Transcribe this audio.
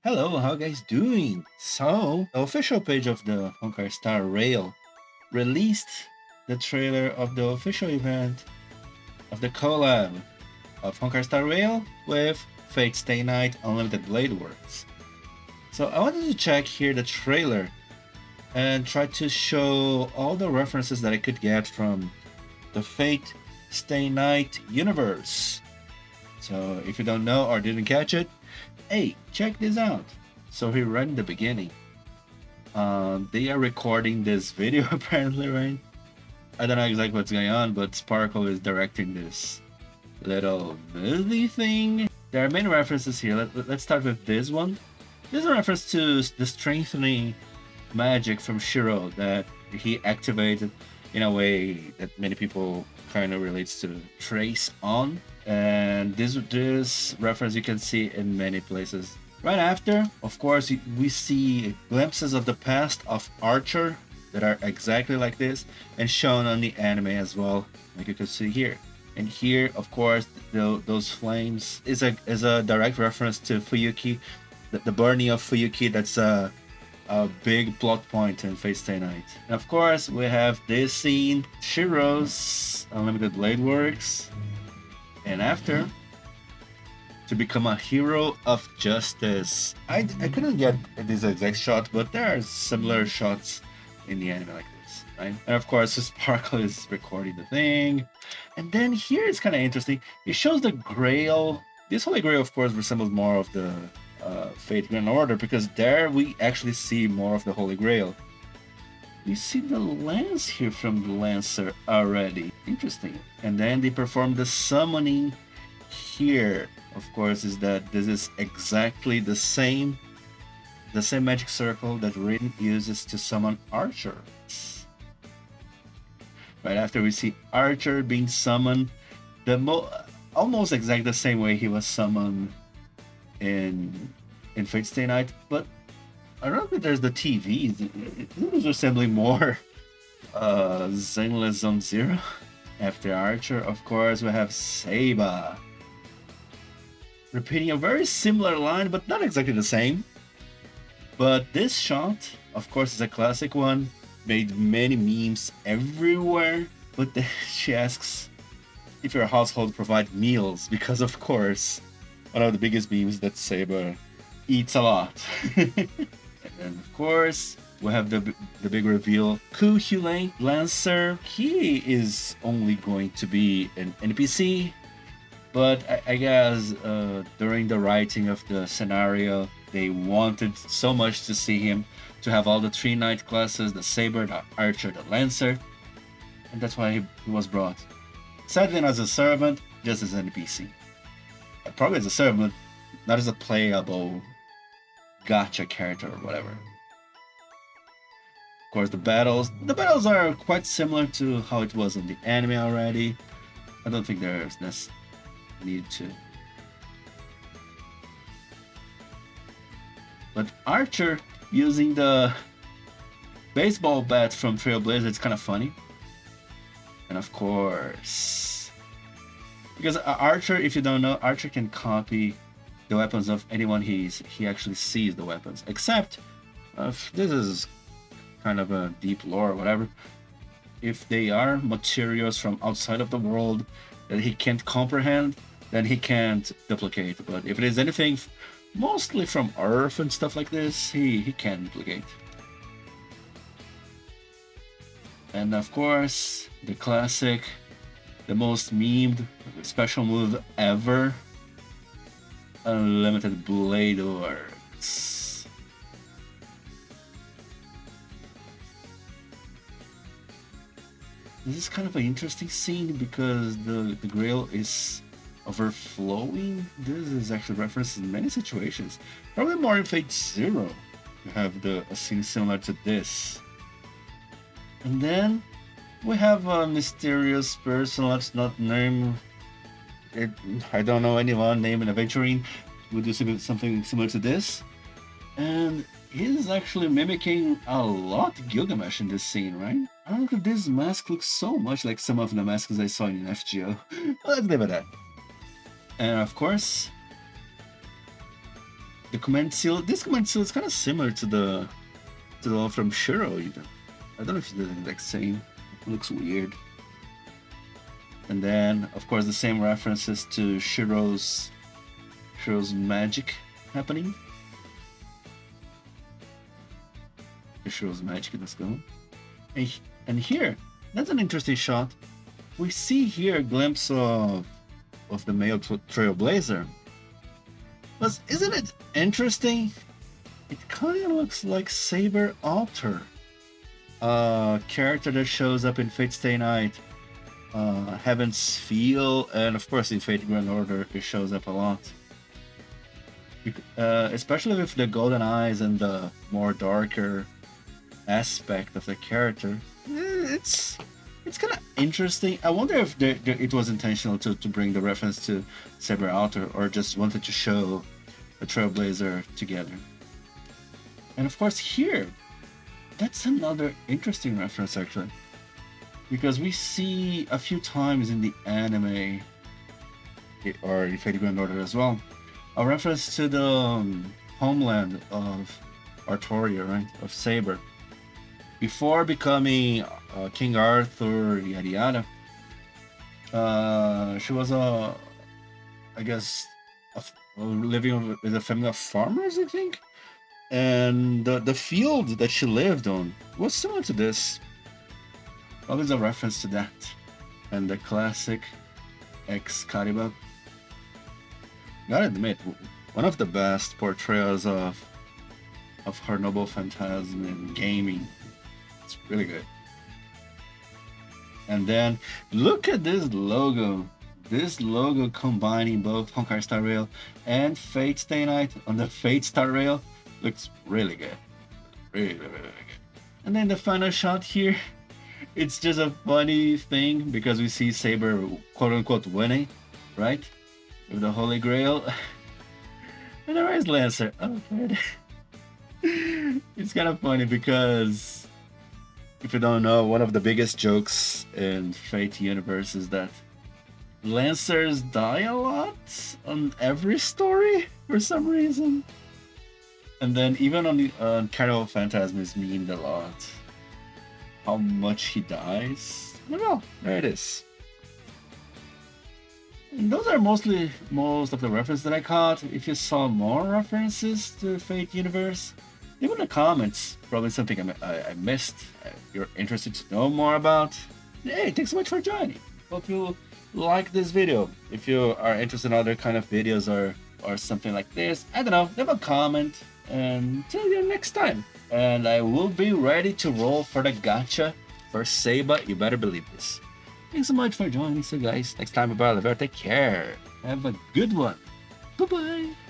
Hello, how guys doing? So, the official page of the Honkai Star Rail released the trailer of the official event of the collab of Honkai Star Rail with Fate Stay Night Unlimited Blade Works. So I wanted to check here the trailer and try to show all the references that I could get from the Fate Stay Night universe. So if you don't know or didn't catch it, hey, check this out. So here right in the beginning, they are recording this video apparently, right? I don't know exactly what's going on, but Sparkle is directing this little movie thing. There are many references here. Let's start with this one. This is a reference to the strengthening magic from Shiro that he activated in a way that many people kind of relates to Trace on. And this reference you can see in many places. Right after, of course, we see glimpses of the past of Archer that are exactly like this and shown on the anime as well, like you can see here. And here, of course, those flames is a direct reference to Fuyuki, the burning of Fuyuki. That's a big plot point in Fate Stay Night. And of course, we have this scene, Shiro's Unlimited Blade Works. And after, to become a hero of justice. I couldn't get this exact shot, but there are similar shots in the anime like this, right? And of course, Sparkle is recording the thing. And then here it's kind of interesting. It shows the Grail. This Holy Grail, of course, resembles more of the Fate Grand Order, because there we actually see more of the Holy Grail. We see the lance here from the Lancer already. Interesting. And then they perform the summoning here. Of course, is that this is exactly the same magic circle that Raiden uses to summon Archer. Right after, we see Archer being summoned almost exactly the same way he was summoned in Fate Stay Night, but I don't think there's the TV. It was resembling more Zenless Zone Zero. After Archer, of course, we have Seiba. Repeating a very similar line, but not exactly the same. But this shot, of course, is a classic one. Made many memes everywhere. But then she asks if your household provide meals, because of course, one of the biggest memes that Saber eats a lot. And of course, we have the big reveal. Ku Hulane Lancer, he is only going to be an NPC, but I guess during the writing of the scenario, they wanted so much to see him, to have all the 3 knight classes, the Saber, the Archer, the Lancer, and that's why he was brought. Sadly, not as a servant, just as an NPC. Probably as a servant, not as a playable gacha character or whatever. Of course, the battles are quite similar to how it was in the anime already. I don't think there's this need to. But Archer using the baseball bat from Trailblazer, it's kind of funny. And of course, because Archer, if you don't know, Archer can copy the weapons of anyone he actually sees the weapons, except this is kind of a deep lore or whatever, if they are materials from outside of the world that he can't comprehend, then he can't duplicate. But if it is anything mostly from Earth and stuff like this, he can duplicate. And of course, the classic, the most memed special move ever, Unlimited Blade Works. This is kind of an interesting scene because the Grail is overflowing. This is actually referenced in many situations. Probably more in Fate Zero you have a scene similar to this. And then we have a mysterious person, let's not name it. I don't know anyone named an aventurine who do something similar to this. And he's actually mimicking a lot Gilgamesh in this scene, right? I don't know if this mask looks so much like some of the masks I saw in FGO. Let's leave it at that. And of course, the command seal. This command seal is kind of similar to the one from Shiro. Even I don't know if it's the exact same. It looks weird. And then, of course, the same references to Shiro's magic happening. Shiro's magic, let's go. And here, that's an interesting shot. We see here a glimpse of the male Trailblazer. But isn't it interesting? It kind of looks like Saber Alter, a character that shows up in Fate Stay Night, Heaven's Feel, and of course in Fate Grand Order it shows up a lot. Especially with the golden eyes and the more darker aspect of the character. It's kind of interesting. I wonder if it was intentional to bring the reference to Saber Alter, or just wanted to show the Trailblazer together. And of course here, that's another interesting reference actually, because we see a few times in the anime, or in Fate Grand Order as well, a reference to the homeland of Artoria, right, of Saber. Before becoming King Arthur, yada yada, she was living with a family of farmers, I think. And the field that she lived on was similar to this. Always a reference to that. And the classic Excalibur. Gotta admit, one of the best portrayals of her noble phantasm in gaming. It's really good. And then look at this logo. This logo combining both Honkai Star Rail and Fate Stay Night on the Fate Star Rail looks really good. Really, really, really good. And then the final shot here, it's just a funny thing because we see Saber quote unquote winning, right? With the Holy Grail. And there is Lancer. Oh, good. It's kind of funny because if you don't know, one of the biggest jokes in Fate universe is that Lancers die a lot on every story for some reason. And then even on Carnival Phantasm is memed a lot. How much he dies. I don't know. There it is. And those are most of the references that I caught. If you saw more references to Fate universe, leave in the comments. Probably something I missed. You're interested to know more about. Hey, thanks so much for joining. Hope you like this video. If you are interested in other kind of videos or something like this, I don't know, leave a comment. And till you next time. And I will be ready to roll for the gacha for Seiba. You better believe this. Thanks so much for joining. So guys, next time about Take care. Have a good one. Bye bye.